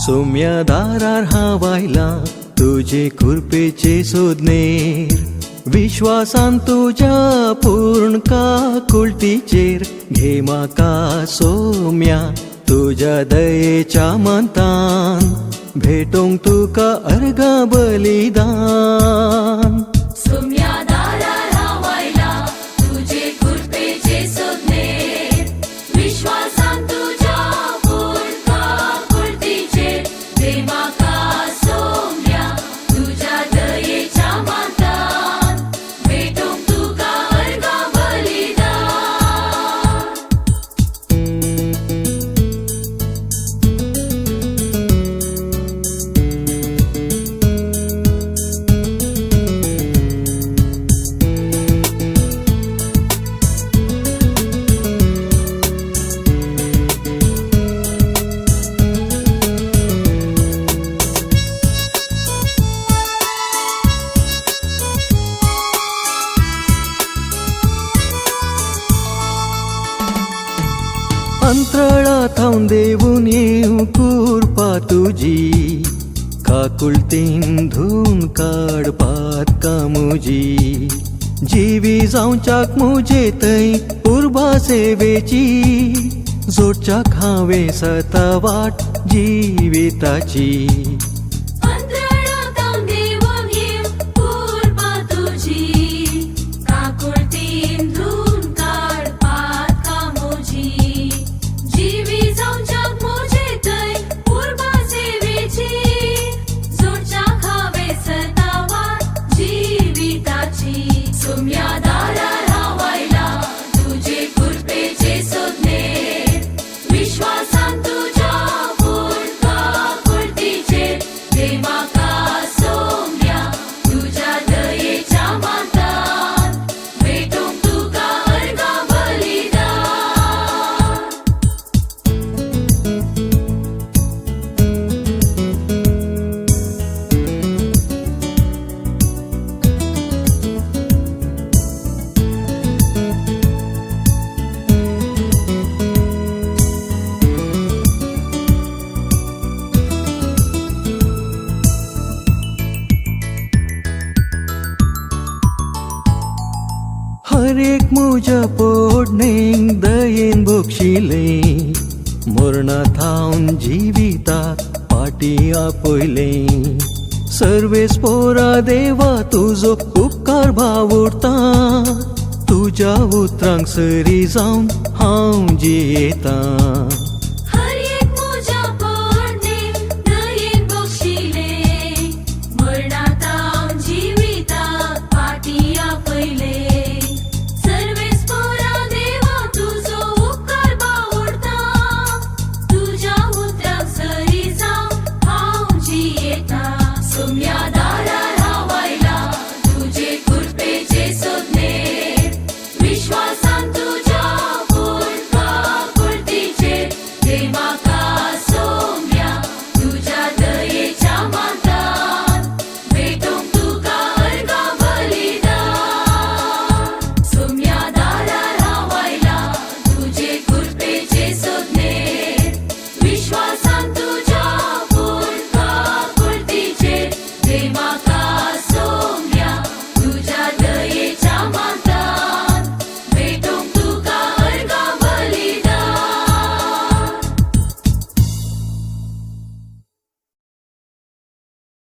सौम्या दारार हावायला तुझे कृपेचे सोदनेर, विश्वासान तुझ्या पूर्ण काकुळतीचेर घे म्हाका सौम्या तुझ्या दयेच्या मंतान, भेटोंक तुका अर्घ बलिदान। सौम्या दारार हावायला तुझे कृपेचे सोदनेर, विश्वासान तुझ्या पूर्ण काकुळतीचेर घे म्हाका सौम्या तुझ्या दयेच्या मंतान, भेटोंक तुका अर्घ बलिदान। अंतराळात हांव देवून येऊ कृपा तुजी, काकुळतीन धुवन काडपात कामुजी, जिवी जावच्याक मुजे थंय उर्बा सेवेची, जोडच्याक हांवें सता वाट जिविताची। अंतराळात हांव देवून येऊ कृपा तुजी, काकुळतीन धुवन काडपात कामुजी, जिवी जावच्याक मुजे थंय उर्बा सेवेची, जोडच्याक हांवें सता वाट जिविताची। सौम्या दारार हावायला तुझे कृपेचे सोदनेर, विश्वासान तुझ्या पूर्ण काकुळतीचेर घे म्हाका सौम्या तुझ्या दयेच्या मंतान, भेटोंक तुका अर्घ बलिदान। हर एक म्हज्या पोडणेक दयेन बक्षिले, मरणांत हांव जिविताक फाटी आपयले, सर्वेस्पोरा देवा तुजो उपकार भाव उरता, तुज्या उतरांक सरी जावन हांव जियेतां।